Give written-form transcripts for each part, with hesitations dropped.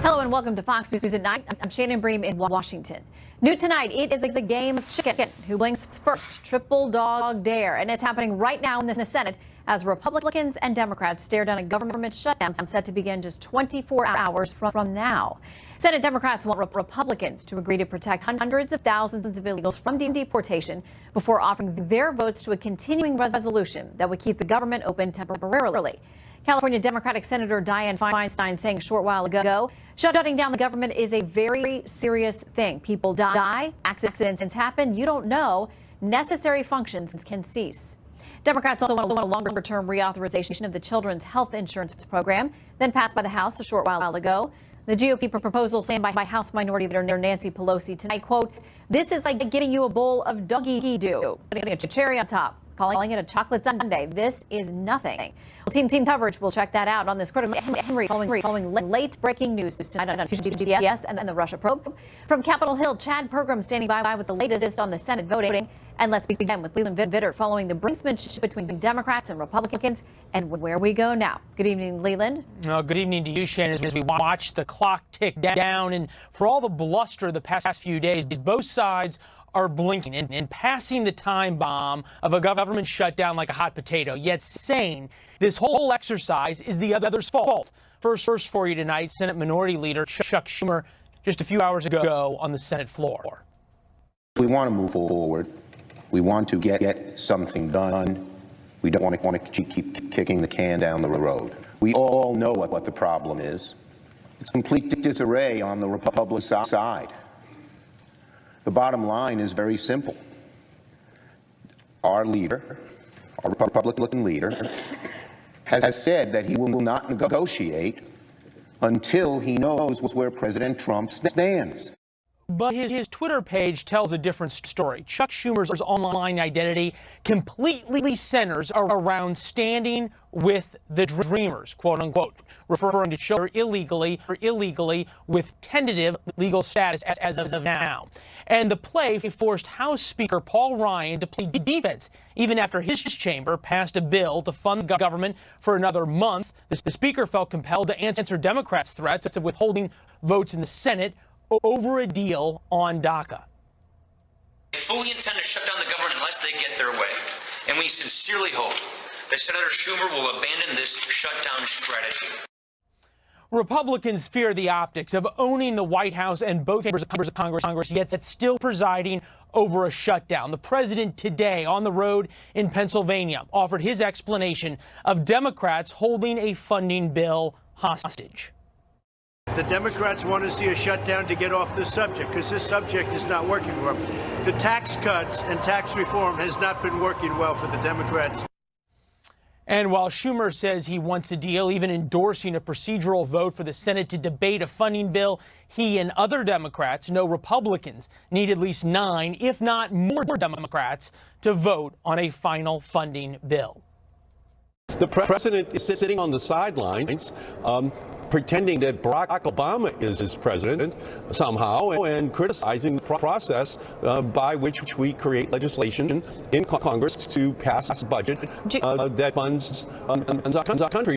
Hello and welcome to Fox News at Night. I'm Shannon Bream in Washington. New tonight, it is a game of chicken. Who blinks first? Triple dog dare. And it's happening right now in the Senate as Republicans and Democrats stare down a government shutdown set to begin just 24 hours from now. Senate Democrats want Republicans to agree to protect hundreds of thousands of illegals from deportation before offering their votes to a continuing resolution that would keep the government open temporarily. California Democratic Senator Dianne Feinstein saying a short while ago, shutting down the government is a very serious thing. People die, accidents happen, you don't know. Necessary functions can cease. Democrats also want a longer-term reauthorization of the Children's Health Insurance Program, then passed by the House a short while ago. The GOP proposal stand by House Minority Leader Nancy Pelosi tonight, quote, "This is like giving you a bowl of doggy doo, putting a cherry on top, calling it a chocolate sundae. This is nothing." Well, team coverage will check that out on this critical Henry following late breaking news tonight on GBS and the Russia probe. From Capitol Hill, Chad Pergram standing by with the latest on the Senate voting. And let's begin with Leland Vitter following the brinksmanship between Democrats and Republicans and where we go now. Good evening, Leland. Good evening to you, Shannon, as we watch the clock tick down. And for all the bluster the past few days, both sides are blinking and passing the time bomb of a government shutdown like a hot potato, yet saying this whole exercise is the other's fault. First for you tonight, Senate Minority Leader Chuck Schumer just a few hours ago on the Senate floor. We want to move forward. We want to get something done. We don't want to keep kicking the can down the road. We all know what the problem is. It's complete disarray on the Republican side. The bottom line is very simple. Our leader, our Republican leader, has said that he will not negotiate until he knows where President Trump stands. But his Twitter page tells a different story. Chuck Schumer's online identity completely centers around standing with the Dreamers, quote unquote, referring to children illegally with tentative legal status as of now. And the play forced House Speaker Paul Ryan to play defense, even after his chamber passed a bill to fund the government for another month. The Speaker felt compelled to answer Democrats' threats of withholding votes in the Senate over a deal on DACA. They fully intend to shut down the government unless they get their way. And we sincerely hope that Senator Schumer will abandon this shutdown strategy. Republicans fear the optics of owning the White House and both chambers of Congress, yet still presiding over a shutdown. The president today on the road in Pennsylvania offered his explanation of Democrats holding a funding bill hostage. The Democrats want to see a shutdown to get off this subject because this subject is not working for them. The tax cuts and tax reform has not been working well for the Democrats. And while Schumer says he wants a deal, even endorsing a procedural vote for the Senate to debate a funding bill, he and other Democrats know Republicans need at least 9, if not more Democrats, to vote on a final funding bill. The president is sitting on the sidelines, pretending that Barack Obama is his president somehow, and criticizing the process by which we create legislation in Congress to pass a budget that funds our country.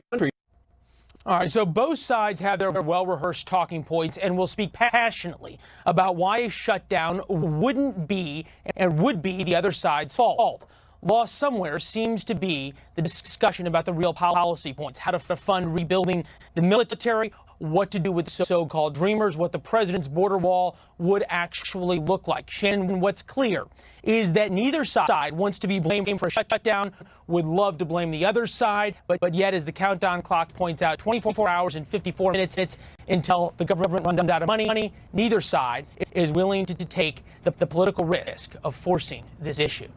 All right, so both sides have their well-rehearsed talking points and will speak passionately about why a shutdown wouldn't be and would be the other side's fault. Lost somewhere seems to be the discussion about the real policy points, how to fund rebuilding the military, what to do with the so-called Dreamers, what the president's border wall would actually look like. Shannon, what's clear is that neither side wants to be blamed for a shutdown, would love to blame the other side, but yet, as the countdown clock points out, 24 hours and 54 minutes until the government runs out of money, neither side is willing to take the political risk of forcing this issue.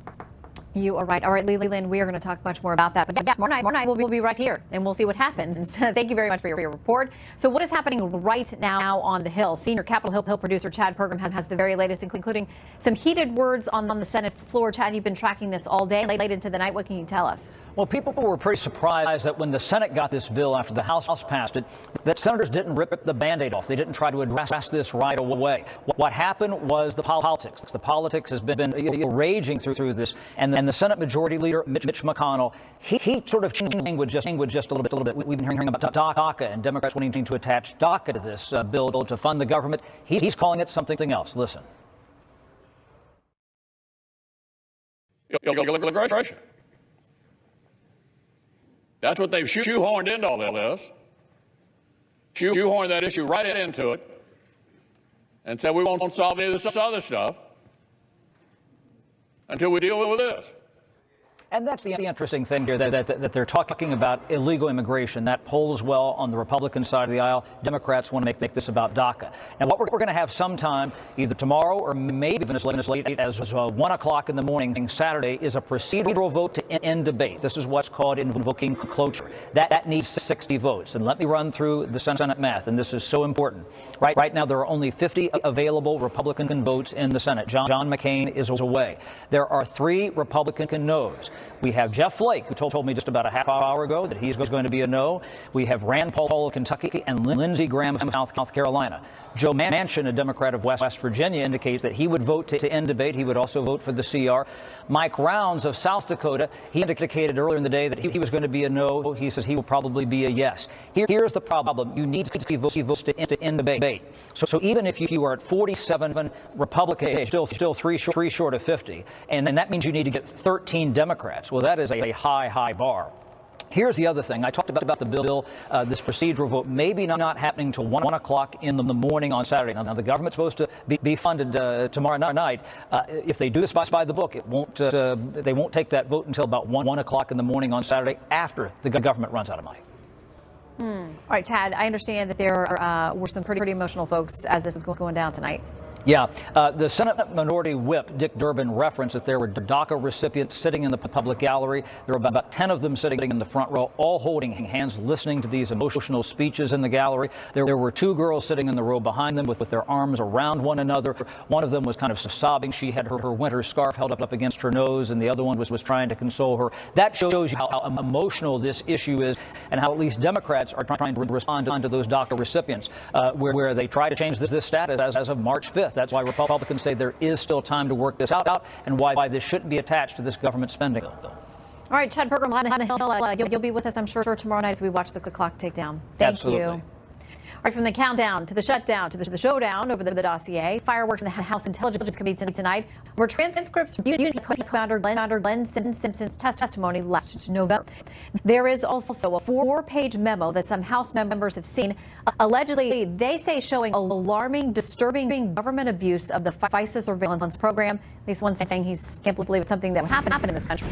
You are right. All right, Leland, we are going to talk much more about that. But yeah, tomorrow night we'll be right here, and we'll see what happens. And so thank you very much for your report. So what is happening right now on the Hill? Senior Capitol Hill producer Chad Pergram has the very latest, including some heated words on the Senate floor. Chad, you've been tracking this all day, late into the night. What can you tell us? Well, people were pretty surprised that when the Senate got this bill after the House passed it, that senators didn't rip the Band-Aid off. They didn't try to address this right away. What happened was the politics. The politics has been raging through this, and then And the Senate Majority Leader, Mitch McConnell, he sort of changed language just a little bit. We've been hearing about DACA and Democrats wanting to attach DACA to this bill to fund the government. He's calling it something else. Listen. Immigration. That's what they've shoehorned into all this. Shoehorned that issue right into it and said we won't solve any of this other stuff until we deal with this. And that's the interesting thing here, that they're talking about illegal immigration. That polls well on the Republican side of the aisle. Democrats want to make this about DACA. And what we're going to have sometime, either tomorrow or maybe even as late as 1 o'clock in the morning Saturday, is a procedural vote to end debate. This is what's called invoking cloture. That needs 60 votes. And let me run through the Senate math, and this is so important. Right now, there are only 50 available Republican votes in the Senate. John McCain is away. There are 3 Republican noes. We have Jeff Flake, who told me just about a half hour ago that he's going to be a no. We have Rand Paul of Kentucky and Lindsey Graham of South Carolina. Joe Manchin, a Democrat of West Virginia, indicates that he would vote to end debate. He would also vote for the CR. Mike Rounds of South Dakota, he indicated earlier in the day that he was going to be a no. He says he will probably be a yes. Here's the problem. You need to see votes to end debate. So even if you are at 47 Republicans, still 3 short of 50, and then that means you need to get 13 Democrats. Well, that is a high bar. Here's the other thing. I talked about the bill, this procedural vote, maybe not happening till 1 o'clock in the morning on Saturday. Now the government's supposed to be funded tomorrow night. If they do this by the book, they won't take that vote until about 1 o'clock in the morning on Saturday after the government runs out of money. All right, Tad, I understand that there were some pretty emotional folks as this is going down tonight. Yeah, the Senate Minority Whip, Dick Durbin, referenced that there were DACA recipients sitting in the public gallery. There were about 10 of them sitting in the front row, all holding hands, listening to these emotional speeches in the gallery. There were 2 girls sitting in the row behind them with their arms around one another. One of them was kind of sobbing. She had her winter scarf held up against her nose, and the other one was trying to console her. That shows you how emotional this issue is and how at least Democrats are trying to respond to those DACA recipients, where they try to change this status as of March 5th. That's why Republicans say there is still time to work this out and why this shouldn't be attached to this government spending bill. All right, Chad Pergram on the Hill. You'll be with us, I'm sure, tomorrow night as we watch the clock tick down. Thank you. All right, from the countdown to the shutdown to the showdown over the dossier, fireworks in the House Intelligence Committee tonight were transcripts from Union Founder Glenn Simpson's testimony last November. There is also a 4-page memo that some House members have seen, allegedly, they say, showing alarming, disturbing government abuse of the FISA surveillance program. At least one saying he can't believe it's something that would happen in this country.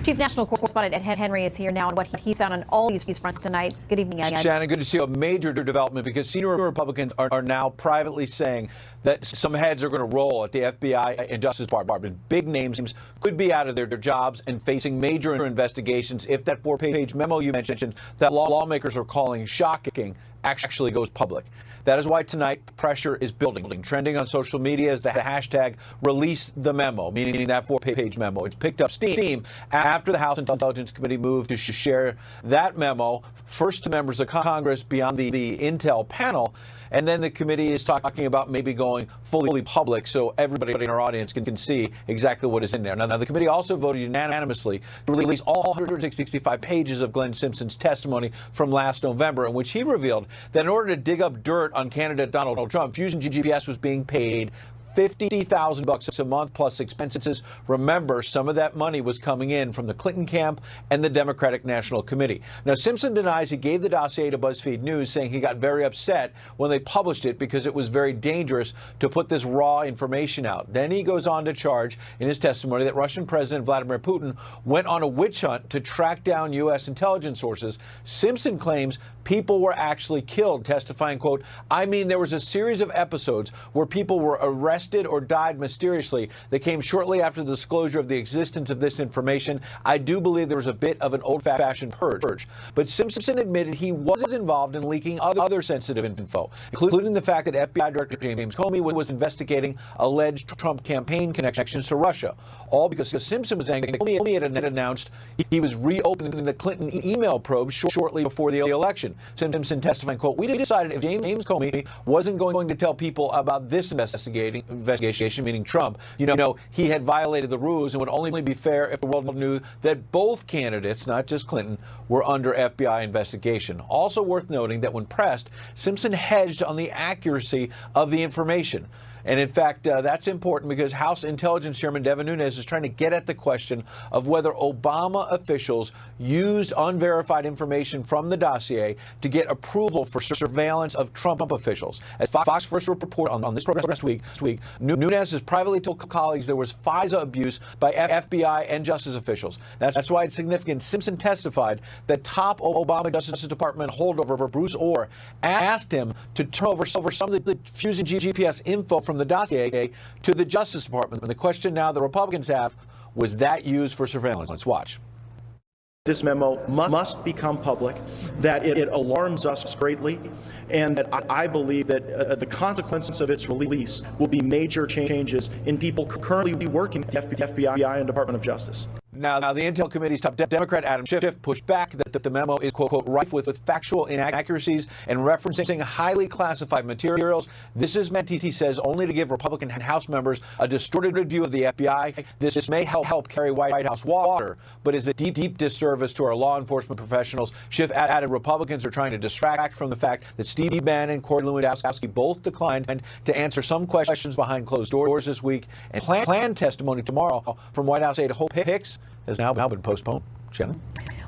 Chief National Correspondent Ed Henry is here now on what he's found on all these fronts tonight. Good evening, Ed. Shannon, good to see a major development because senior Republicans are now privately saying that some heads are going to roll at the FBI and Justice Department. Big names could be out of their jobs and facing major investigations if that 4-page memo you mentioned that lawmakers are calling shocking actually goes public. That is why tonight pressure is building. Trending on social media is the hashtag release the memo, meaning that 4-page memo. It's picked up steam after the House Intelligence Committee moved to share that memo first to members of Congress beyond the Intel panel. And then the committee is talking about maybe going fully public so everybody in our audience can see exactly what is in there. Now, the committee also voted unanimously to release all 165 pages of Glenn Simpson's testimony from last November, in which he revealed that in order to dig up dirt on candidate Donald Trump, Fusion GPS was being paid $50,000 a month plus expenses. Remember, some of that money was coming in from the Clinton camp and the Democratic National Committee. Now, Simpson denies he gave the dossier to BuzzFeed News, saying he got very upset when they published it because it was very dangerous to put this raw information out. Then he goes on to charge in his testimony that Russian President Vladimir Putin went on a witch hunt to track down U.S. intelligence sources. Simpson claims people were actually killed, testifying, quote, "I mean, there was a series of episodes where people were arrested or died mysteriously that came shortly after the disclosure of the existence of this information. I do believe there was a bit of an old-fashioned purge." But Simpson admitted he was involved in leaking other sensitive info, including the fact that FBI Director James Comey was investigating alleged Trump campaign connections to Russia, all because Simpson was angry. Comey had announced he was reopening the Clinton email probe shortly before the election. Simpson testifying, quote, "We decided if James Comey wasn't going to tell people about this investigation, meaning Trump, he had violated the rules and would only be fair if the world knew that both candidates, not just Clinton, were under FBI investigation." Also worth noting that when pressed, Simpson hedged on the accuracy of the information. And in fact, that's important because House Intelligence Chairman Devin Nunes is trying to get at the question of whether Obama officials used unverified information from the dossier to get approval for surveillance of Trump officials. As Fox first reported on this program last week, Nunes has privately told colleagues there was FISA abuse by FBI and justice officials. That's why it's significant. Simpson testified that top Obama Justice Department holdover Bruce Orr asked him to turn over some of the Fusion GPS info from the dossier to the Justice Department. And the question now the Republicans have, was that used for surveillance? Let's watch. This memo must become public, that it alarms us greatly, and that I believe that the consequences of its release will be major changes in people currently working at the FBI and Department of Justice. Now, the Intel Committee's top Democrat Adam Schiff pushed back that the memo is, quote, rife with factual inaccuracies and referencing highly classified materials. This is meant, he says, only to give Republican House members a distorted view of the FBI. This may help carry White House water, but is a deep disservice to our law enforcement professionals. Schiff added Republicans are trying to distract from the fact that Steve Bannon and Corey Lewandowski both declined to answer some questions behind closed doors this week. And planned testimony tomorrow from White House aide Hope Hicks has now been postponed. Shannon?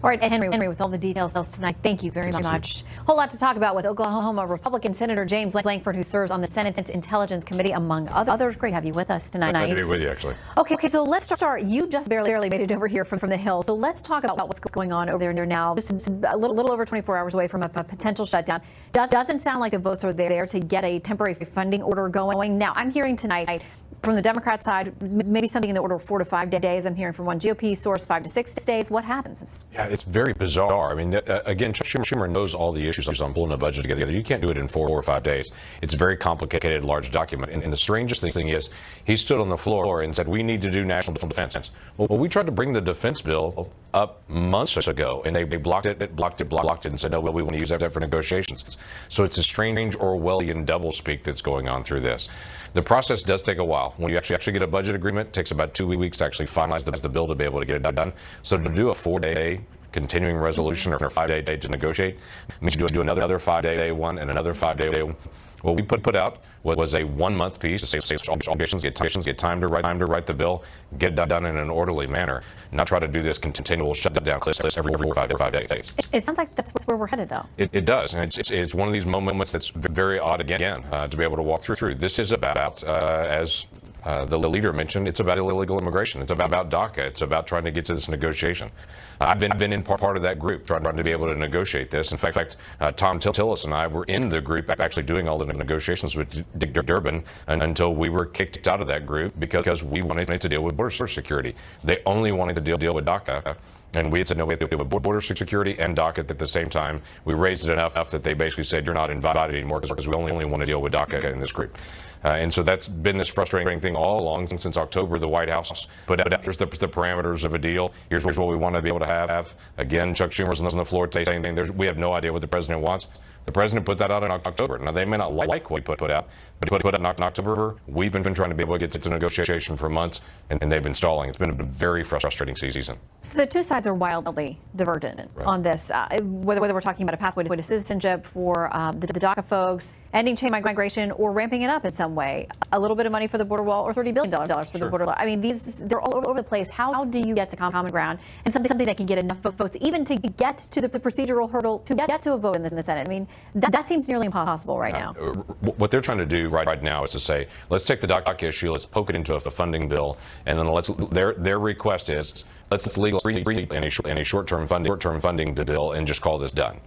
All right, Henry, with all the details tonight, thank you very much. A whole lot to talk about with Oklahoma Republican Senator James Lankford, who serves on the Senate Intelligence Committee, among others. Great to have you with us tonight. Glad to be with you, actually. Okay, so let's start. You just barely made it over here from the Hill. So let's talk about what's going on over there now. Just a little over 24 hours away from a potential shutdown. Doesn't sound like the votes are there to get a temporary funding order going. Now, I'm hearing tonight from the Democrat side, maybe something in the order of 4 to 5 days. I'm hearing from one GOP source, 5 to 6 days. What happens? Yeah, it's very bizarre. I mean, again, Chuck Schumer knows all the issues on pulling a budget together. You can't do it in 4 or 5 days. It's a very complicated, large document. And the strangest thing is, he stood on the floor and said, we need to do national defense. Well, we tried to bring the defense bill up months ago, and they blocked it, and said, no, well, we want to use that for negotiations. So it's a strange Orwellian doublespeak that's going on through this. The process does take a while. When you actually get a budget agreement, it takes about 2 weeks to actually finalize the bill to be able to get it done. So to do a 4-day continuing resolution or a 5-day to negotiate means you do another 5-day one and another 5-day one. What we put out was a 1-month piece to save obligations, get time to write the bill, get it done in an orderly manner, not try to do this continual shutdown list every 4 or 5 days. It sounds like that's where we're headed, though. It does, and it's one of these moments that's very odd again to be able to walk through. This is about, as the leader mentioned, it's about illegal immigration. It's about DACA. It's about trying to get to this negotiation. I've been in part of that group trying to be able to negotiate this. In fact, Tom Tillis and I were in the group actually doing all the negotiations with Dick Durbin until we were kicked out of that group because we wanted to deal with border security. They only wanted to deal with DACA. And we had said, no, we have to deal with border security and DACA at the same time. We raised it enough that they basically said, you're not invited anymore because we only want to deal with DACA in this group. And so that's been this frustrating thing all along since October. The White House put out, here's the parameters of a deal. Here's what we want to be able to have. Again, Chuck Schumer's on the floor today saying we have no idea what the president wants. The president put that out in October. Now, they may not like what he put out, but he put it in October. We've been trying to be able to get to negotiation for months, and they've been stalling. It's been a very frustrating season. So the two sides are wildly divergent on this, whether we're talking about a pathway to citizenship for the DACA folks, ending chain migration, or ramping it up in some way. A little bit of money for the border wall or $30 billion for the border wall. I mean, they're all over the place. How do you get to common ground and something that can get enough votes, even to get to the procedural hurdle to get to a vote in the Senate? I mean, that seems nearly impossible right now. What they're trying to do right now is to say, let's take the DACA issue, let's poke it into a funding bill, and then their request is let's legally any short-term funding bill and just call this done.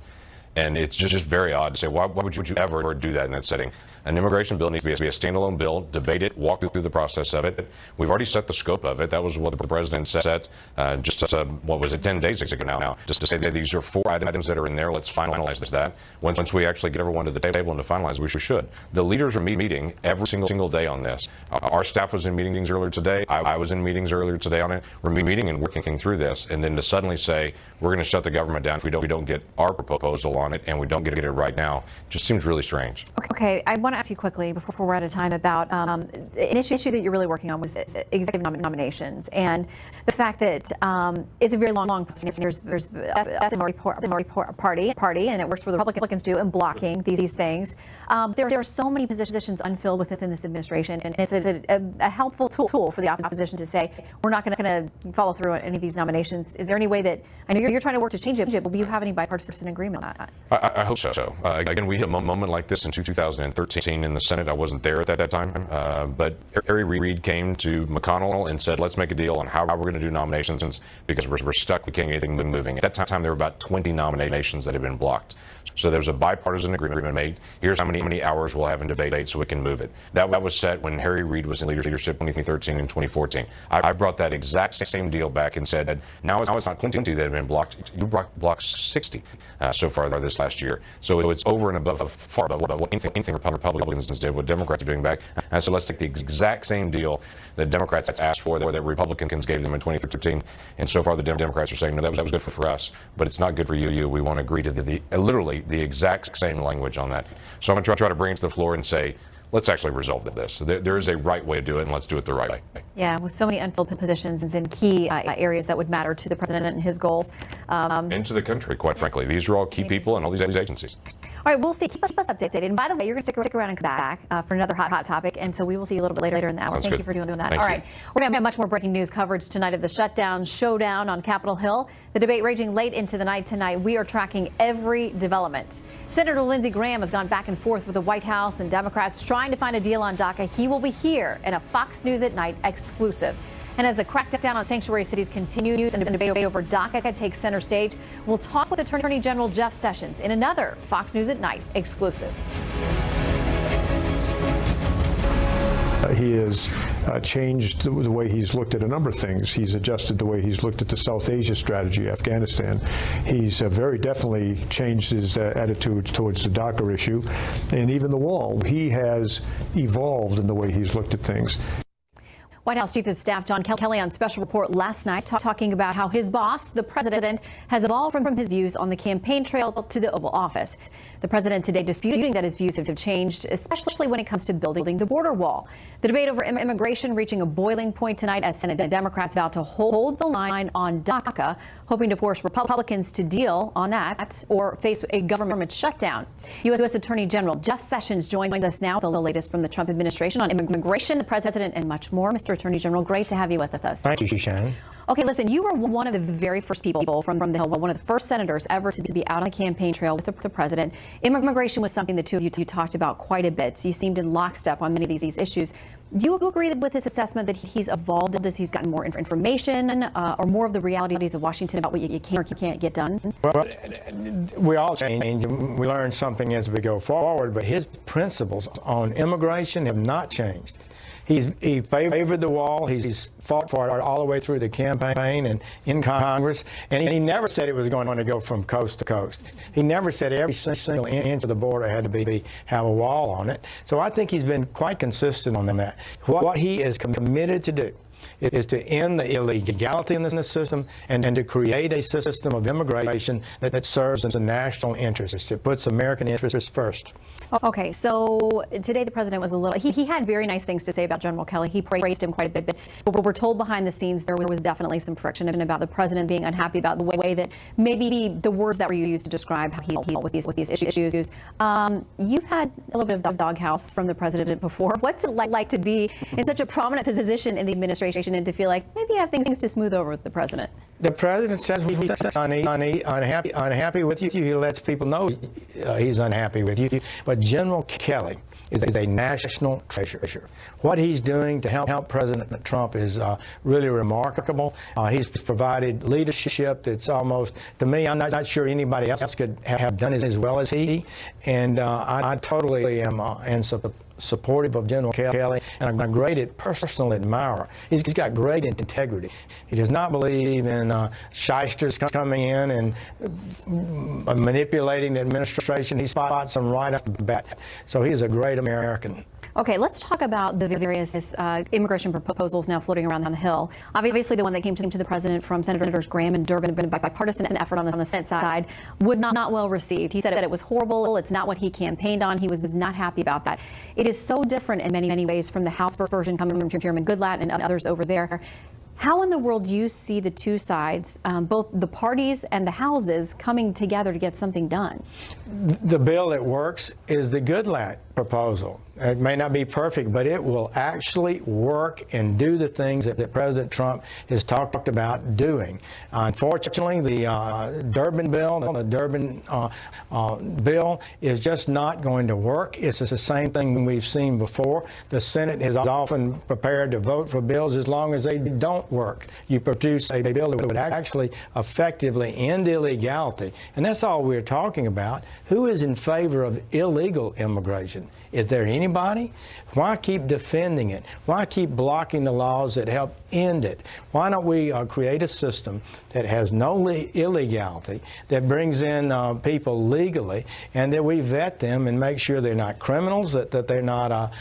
And it's just very odd to say, why would you ever do that in that setting? An immigration bill needs to be a standalone bill, debate it, walk through the process of it. We've already set the scope of it. That was what the president set what was it, 10 days ago now, just to say that these are 4 items that are in there. Let's finalize that. Once we actually get everyone to the table and to finalize, we should. The leaders are meeting every single day on this. Our staff was in meetings earlier today. I was in meetings earlier today on it. We're meeting and working through this. And then to suddenly say, we're going to shut the government down if we don't get our proposal on it and we don't get it right now, just seems really strange. Okay, I want to ask you quickly before we're out of time about an issue that you're really working on was executive nominations, and the fact that it's a very long process. That's the party, and it works for the Republicans do in blocking these things. There are so many positions unfilled within this administration, and it's a helpful tool for the opposition to say, we're not going to follow through on any of these nominations. Is there any way that, I know you're trying to work to change it, but do you have any bipartisan agreement on that? I hope so. Again, we had a moment like this in 2013 in the Senate. I wasn't there at that time, but Harry Reid came to McConnell and said, let's make a deal on how we're going to do nominations because we're stuck. We can't get anything moving. At that time, there were about 20 nominations that had been blocked. So there was a bipartisan agreement made. Here's how many hours we'll have in debate so we can move it. That was set when Harry Reid was in leadership 2013 and 2014. I brought that exact same deal back and said, now it's not 20 that have been blocked. You blocked 60 so far this last year. So it's over and above far above what anything Republicans did, what Democrats are doing back. So let's take the exact same deal that Democrats asked for, that Republicans gave them in 2013. And so far the Democrats are saying, no, that was good for us, but it's not good for you. We want to agree to literally the exact same language on that. So I'm going to try to bring it to the floor and say, let's actually resolve this. There is a right way to do it, and let's do it the right way. Yeah, with so many unfilled positions in key areas that would matter to the president and his goals. And to the country, quite frankly. These are all key people in all these agencies. All right, we'll see. Keep us updated. And by the way, you're going to stick around and come back for another hot topic. And so we will see you a little bit later in the hour. Sounds Thank good. you for doing that. Thank All you. right, we're going to have much more breaking news coverage tonight of the shutdown showdown on Capitol Hill. The debate raging late into the night tonight. We are tracking every development. Senator Lindsey Graham has gone back and forth with the White House and Democrats trying to find a deal on DACA. He will be here in a Fox News at Night exclusive. And as the crackdown on sanctuary cities continues and the debate over DACA takes center stage, we'll talk with Attorney General Jeff Sessions in another Fox News at Night exclusive. He has changed the way he's looked at a number of things. He's adjusted the way he's looked at the South Asia strategy, Afghanistan. He's very definitely changed his attitude towards the DACA issue, and even the wall. He has evolved in the way he's looked at things. White House Chief of Staff John Kelly on special report last night talking about how his boss, the president, has evolved from his views on the campaign trail to the Oval Office. The president today disputing that his views have changed, especially when it comes to building the border wall. The debate over immigration reaching a boiling point tonight as Senate Democrats vow to hold the line on DACA, hoping to force Republicans to deal on that or face a government shutdown. U.S. Attorney General Jeff Sessions joins us now, the latest from the Trump administration on immigration, the president, and much more. Mr. Attorney General, great to have you with us. Thank you, Shannon. Okay, listen, you were one of the very first people from the Hill, one of the first senators ever to be out on the campaign trail with the president. Immigration was something the two of you talked about quite a bit. So you seemed in lockstep on many of these issues. Do you agree with his assessment that he's evolved as he's gotten more information or more of the realities of Washington about what you can or can't get done? Well, we all change. We learn something as we go forward, but his principles on immigration have not changed. He favored the wall. He's fought for it all the way through the campaign and in Congress. And he never said it was going to go from coast to coast. He never said every single inch of the border had to have a wall on it. So I think he's been quite consistent on that. What he is committed to do is to end the illegality in the system and to create a system of immigration that serves the national interests. It puts American interests first. Okay, so today the president was a little, he had very nice things to say about General Kelly. He praised him quite a bit, but we're told behind the scenes there was definitely some friction about the president being unhappy about the way that maybe the words that were used to describe how he dealt with these issues. You've had a little bit of doghouse from the president before. What's it like to be in such a prominent position in the administration and to feel like maybe you have things to smooth over with the president? The president says he's unhappy with you. He lets people know he's unhappy with you. But General Kelly is a national treasure. What he's doing to help President Trump is really remarkable. He's provided leadership that's almost, to me, I'm not sure anybody else could have done it as well as he. And I totally am in supportive of General Kelly and a great personal admirer. He's got great integrity. He does not believe in shysters coming in and manipulating the administration. He spots them right off the bat. So he's a great American. Okay, let's talk about the various immigration proposals now floating around on the Hill. Obviously, the one that came to the president from Senators Graham and Durbin, a bipartisan effort on the Senate side, was not well received. He said that it was horrible. It's not what he campaigned on. He was not happy about that. It is so different in many ways from the House version coming from Chairman Goodlatte and others over there. How in the world do you see the two sides, both the parties and the houses, coming together to get something done? The bill that works is the Goodlatte proposal. It may not be perfect, but it will actually work and do the things that President Trump has talked about doing. Unfortunately, the Durbin bill, bill is just not going to work. It's the same thing we've seen before. The Senate is often prepared to vote for bills as long as they don't work. You produce a bill that would actually effectively end illegality, and that's all we're talking about. Who is in favor of illegal immigration? Is there anybody? Why keep defending it? Why keep blocking the laws that help end it? Why don't we create a system that has no illegality, that brings in people legally, and that we vet them and make sure they're not criminals, that they're not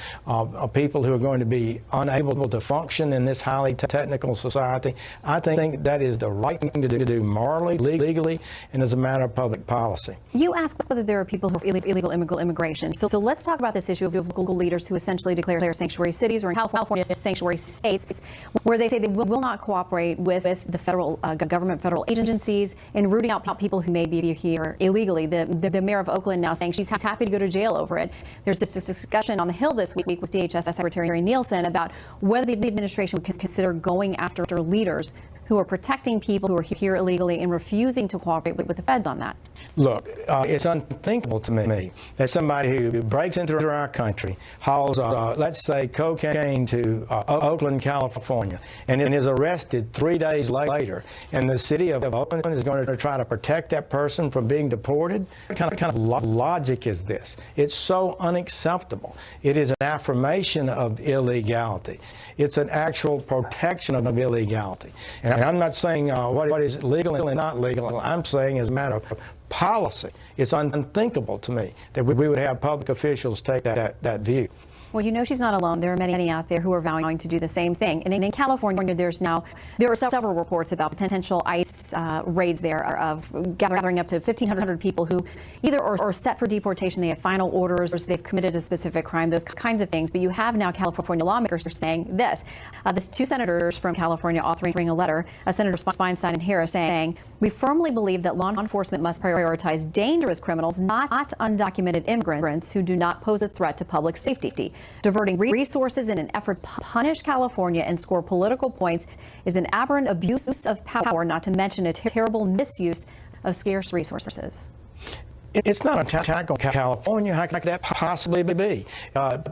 people who are going to be unable to function in this highly technical society? I think that is the right thing to do morally, legally, and as a matter of public policy. You asked whether there are people who are illegal immigration. So let's talk about this issue of local leaders who essentially declare sanctuary cities, or in California, sanctuary states, where they say they will not cooperate with the federal government, federal agencies, in rooting out people who may be here illegally. The mayor of Oakland now saying she's happy to go to jail over it. There's this discussion on the Hill this week with DHS Secretary Nielsen about whether the administration would consider going after leaders who are protecting people who are here illegally and refusing to cooperate with the feds on that. Look, it's unthinkable to me that somebody who breaks into our country, hauls, let's say, cocaine to Oakland, California, and is arrested 3 days later, and the city of Oakland is going to try to protect that person from being deported? What kind of logic is this? It's so unacceptable. It is an affirmation of illegality. It's an actual protection of illegality. And I'm not saying what is legal and not legal. I'm saying as a matter of policy, it's unthinkable to me that we would have public officials take that view. Well, you know she's not alone. There are many out there who are vowing to do the same thing. And in California, there are several reports about potential ICE raids there of gathering up to 1,500 people who either are set for deportation, they have final orders, they've committed a specific crime, those kinds of things. But you have now California lawmakers saying this. This two senators from California authoring a letter, Senators Feinstein and Harris, saying, "We firmly believe that law enforcement must prioritize dangerous criminals, not undocumented immigrants who do not pose a threat to public safety. Diverting resources in an effort to punish California and score political points is an aberrant abuse of power, not to mention a terrible misuse of scarce resources." It's not an attack on California. How could that possibly be?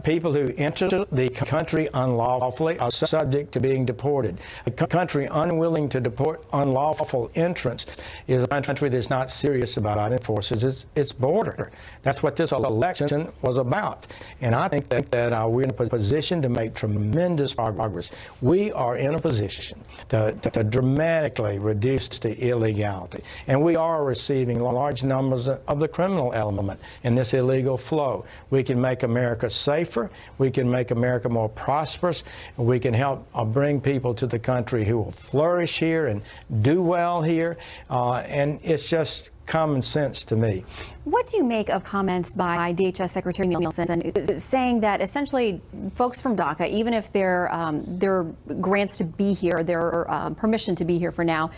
People who enter the country unlawfully are subject to being deported. A country unwilling to deport unlawful entrants is a country that's not serious about enforces its border. That's what this election was about. And I think that we're in a position to make tremendous progress. We are in a position to dramatically reduce the illegality. And we are receiving large numbers of the criminal element in this illegal flow. We can make America safer. We can make America more prosperous. We can help bring people to the country who will flourish here and do well here. And it's just common sense to me. What do you make of comments by DHS Secretary Nielsen saying that essentially folks from DACA, even if their grants to be here, their permission to be here for now,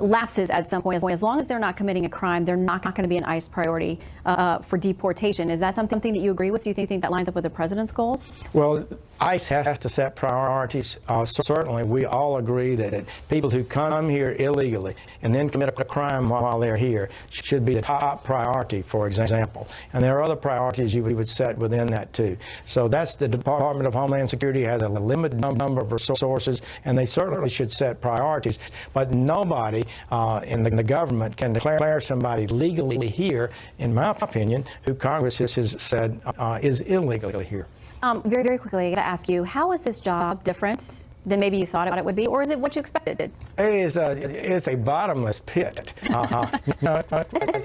lapses at some point, as long as they're not committing a crime, they're not going to be an ICE priority for deportation? Is that something that you agree with? Do you think that lines up with the president's goals? Well, ICE has to set priorities. Certainly, we all agree that people who come here illegally and then commit a crime while they're here should be the top priority, for example. And there are other priorities we would set within that, too. So that's the Department of Homeland Security has a limited number of resources, and they certainly should set priorities. But nobody in the government can declare somebody legally here, in my opinion, who Congress has said is illegally here. Very, very quickly, I got to ask you, how is this job different than maybe you thought it would be, or is it what you expected? It's a bottomless pit.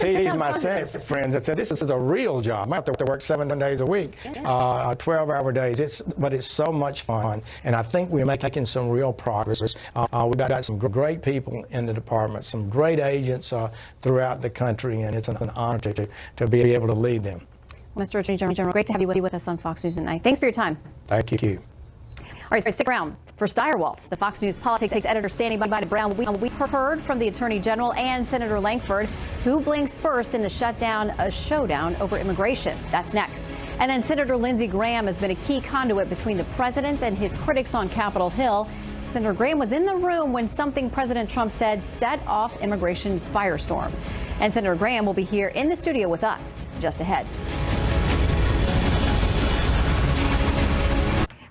These my Senate friends that said this is a real job. I have to work 7 days a week, 12-hour days. But it's so much fun, and I think we're making some real progress. We've got some great people in the department, some great agents throughout the country, and it's an honor to be able to lead them. Mr. Attorney General, great to have you with us on Fox News tonight. Thanks for your time. Thank you. All right, so stick around for Stirewalt, the Fox News politics editor standing by to Brown. We've heard from the Attorney General and Senator Lankford, who blinks first in the showdown over immigration. That's next. And then Senator Lindsey Graham has been a key conduit between the president and his critics on Capitol Hill. Senator Graham was in the room when something President Trump said set off immigration firestorms. And Senator Graham will be here in the studio with us just ahead.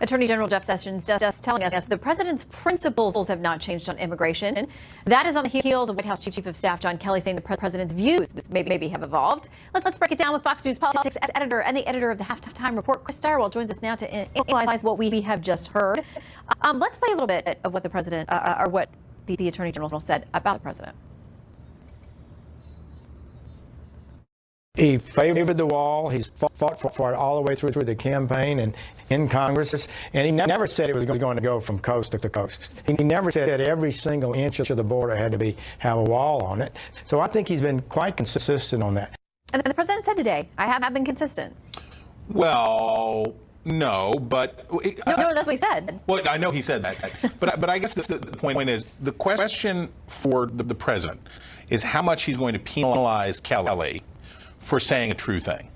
Attorney General Jeff Sessions just telling us the president's principles have not changed on immigration. That is on the heels of White House Chief of Staff John Kelly saying the president's views maybe have evolved. Let's break it down with Fox News politics editor and the editor of the Halftime Report, Chris Stirewalt, joins us now to analyze what we have just heard. Let's play a little bit of what the president or what the Attorney General said about the president. He favored the wall. He's fought for it all the way through the campaign and in Congress. And he never said it was going to go from coast to coast. He never said every single inch of the border had to have a wall on it. So I think he's been quite consistent on that. And the president said today, I have been consistent. Well, no, but no, that's what he said. Well, I know he said that, but I guess the point is the question for the president is how much he's going to penalize Kelly for saying a true thing.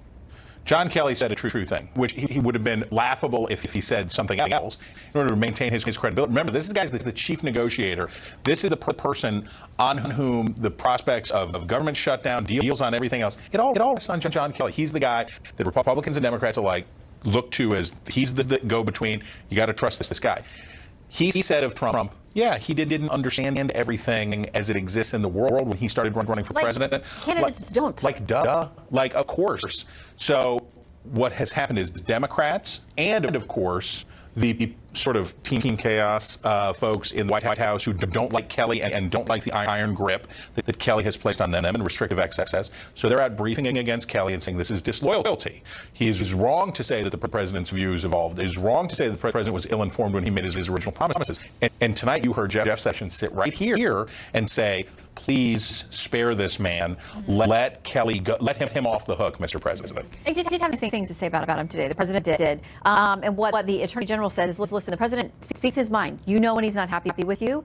John Kelly said a true thing, which he would have been laughable if he said something else in order to maintain his credibility. Remember, this guy's the chief negotiator. This is the person on whom the prospects of government shutdown, deals on everything else, it all rests on John Kelly. He's the guy that Republicans and Democrats alike look to as he's the go-between. You got to trust this guy. He said of Trump, yeah, he didn't understand everything as it exists in the world when he started running for president. Candidates don't. Like, duh. Like, of course. So what has happened is Democrats and, of course, the sort of team chaos folks in the White House who don't like Kelly and don't like the iron grip that Kelly has placed on them and restrictive access. So they're out briefing against Kelly and saying this is disloyalty. He is wrong to say that the president's views evolved. It is wrong to say that the president was ill-informed when he made his original promises. And tonight you heard Jeff Sessions sit right here and say, please spare this man. Let Kelly go. Let him off the hook, Mr. President. I did have things to say about him today. The president did. And what the Attorney General said is, listen, the president speaks his mind. You know when he's not happy with you.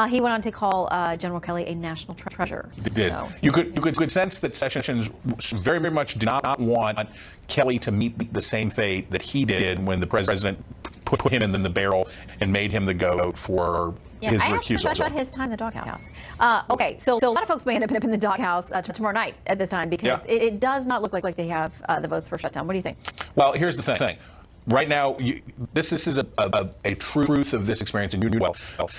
He went on to call General Kelly a national treasure. He did. So, you could sense that Sessions very, very much did not want Kelly to meet the same fate that he did when the president put him in the barrel and made him the goat for his I recusal. asked about his time in the doghouse. Okay, so a lot of folks may end up in the doghouse tomorrow night at this time because it does not look like they have the votes for shutdown. What do you think? Well, here's the thing. Right now, this is a truth of this experience, and you know well.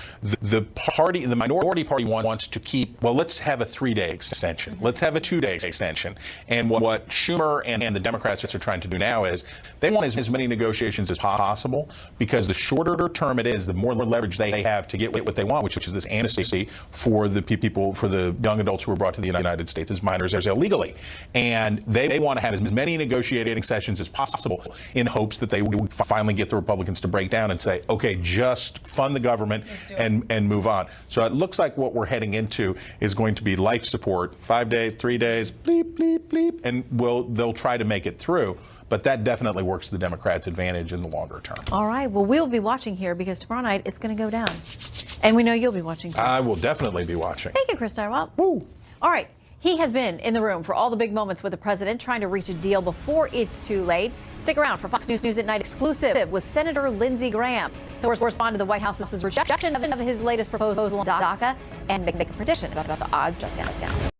The minority party wants to keep. Well, let's have a 3-day extension. Let's have a 2-day extension. And what Schumer and the Democrats are trying to do now is they want as many negotiations as possible because the shorter term it is, the more leverage they have to get what they want, which is this amnesty for the people, for the young adults who were brought to the United States as minors illegally. And they want to have as many negotiating sessions as possible in hopes that they would finally get the Republicans to break down and say, okay, just fund the government and move on. So it looks like what we're heading into is going to be life support, 5 days, 3 days, bleep, bleep, bleep, and they'll try to make it through. But that definitely works to the Democrats' advantage in the longer term. All right. Well, we'll be watching here because tomorrow night it's going to go down. And we know you'll be watching too. I will definitely be watching. Thank you, Chris Stirewalt. Woo. All right. He has been in the room for all the big moments with the president, trying to reach a deal before it's too late. Stick around for Fox News News at Night exclusive with Senator Lindsey Graham. He'll respond to the White House's rejection of his latest proposal on DACA and make a prediction about the odds shutdown.